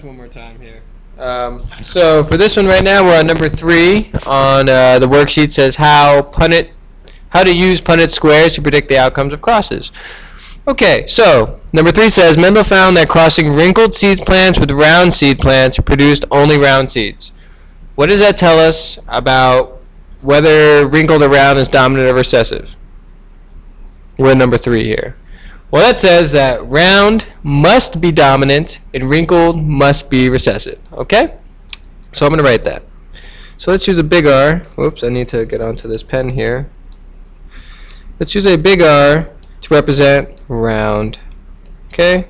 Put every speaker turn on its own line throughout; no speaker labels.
one more time here. So for this one right now, we're on number 3 on the worksheet. Says how to use Punnett squares to predict the outcomes of crosses. Okay, so number 3 says Mendel found that crossing wrinkled seed plants with round seed plants produced only round seeds. What does that tell us about whether wrinkled or round is dominant or recessive? We're at number 3 here. Well, that says that round must be dominant and wrinkled must be recessive. Okay? So I'm going to write that. So let's use a big R. Whoops, I need to get onto this pen here. Let's use a big R to represent round. Okay?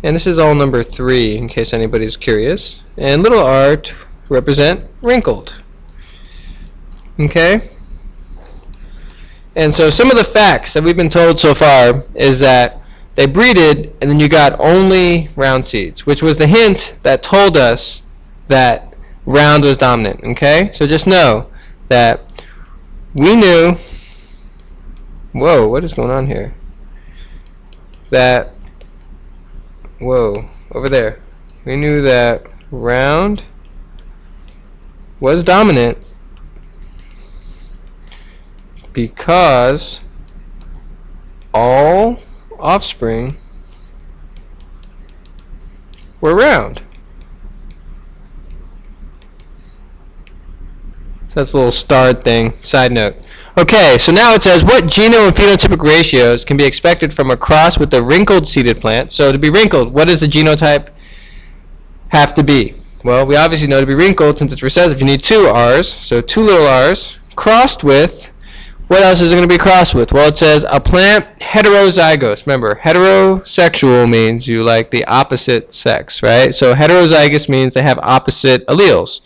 And this is all number 3 in case anybody's curious. And little r to represent wrinkled. Okay? And so some of the facts that we've been told so far is that they breeded and then you got only round seeds, which was the hint that told us that round was dominant. Okay? So just know that we knew, whoa, what is going on here? That, whoa, over there. We knew that round was dominant because all offspring were round. So that's a little starred thing, side note. Okay, so now it says what geno and phenotypic ratios can be expected from a cross with a wrinkled seeded plant. So to be wrinkled, what does the genotype have to be? Well, we obviously know to be wrinkled, since it's recessive, you need 2 R's, so 2 little r's, crossed with, what else is it going to be crossed with? Well, it says a plant heterozygous. Remember, heterosexual means you like the opposite sex, right? So heterozygous means they have opposite alleles.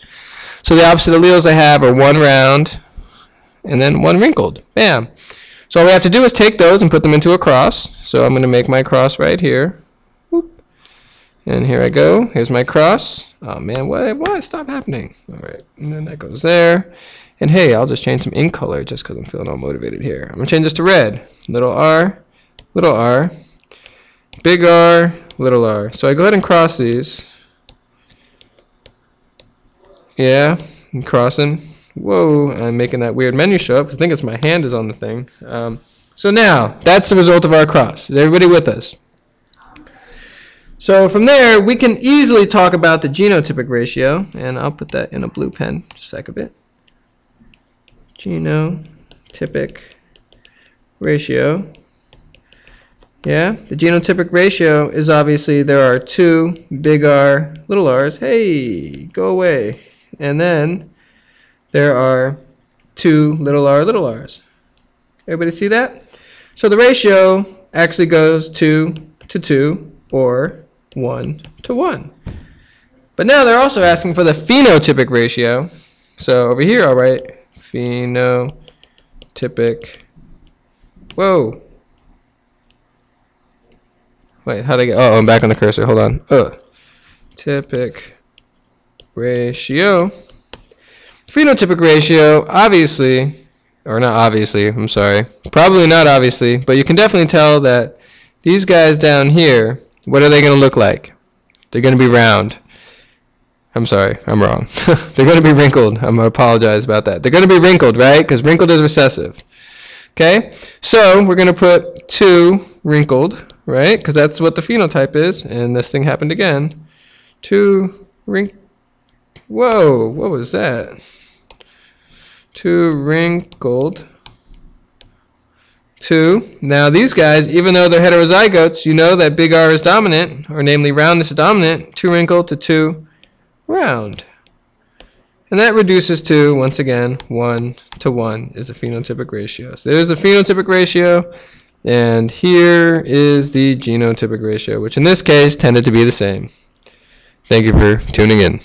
So the opposite alleles they have are 1 round and then 1 wrinkled. Bam. So all we have to do is take those and put them into a cross. So I'm going to make my cross right here. Whoop. And here I go. Here's my cross. Oh man, what? Stop happening. All right. And then that goes there. And hey, I'll just change some ink color just because I'm feeling all motivated here. I'm going to change this to red. Little r, big R, little r. So I go ahead and cross these. Yeah, I'm crossing. Whoa, I'm making that weird menu show up because I think it's my hand is on the thing. So now, that's the result of our cross. Is everybody with us? So from there, we can easily talk about the genotypic ratio. And I'll put that in a blue pen just a second bit. Genotypic ratio. Yeah, the genotypic ratio is obviously there are 2 big R, little r's. Hey, go away. And then there are 2 little r's. Everybody see that? So the ratio actually goes 2 to 2 or 1 to 1. But now they're also asking for the phenotypic ratio. So over here I'll write phenotypic. Whoa. Wait, how'd I get? Oh, I'm back on the cursor. Hold on. Typic ratio. Phenotypic ratio, obviously, or not obviously, I'm sorry. Probably not obviously, but you can definitely tell that these guys down here, what are they going to look like? They're going to be round. I'm sorry, I'm wrong. They're going to be wrinkled. I'm going to apologize about that. They're going to be wrinkled, right? Because wrinkled is recessive. Okay? So we're going to put 2 wrinkled, right? Because that's what the phenotype is. And this thing happened again. 2 wrinkled. Whoa, what was that? 2 wrinkled. 2. Now these guys, even though they're heterozygotes, you know that big R is dominant, or namely roundness is dominant. 2 wrinkled to 2 round. And that reduces to, once again, 1 to 1 is a phenotypic ratio. So there's a phenotypic ratio, and here is the genotypic ratio, which in this case tended to be the same. Thank you for tuning in.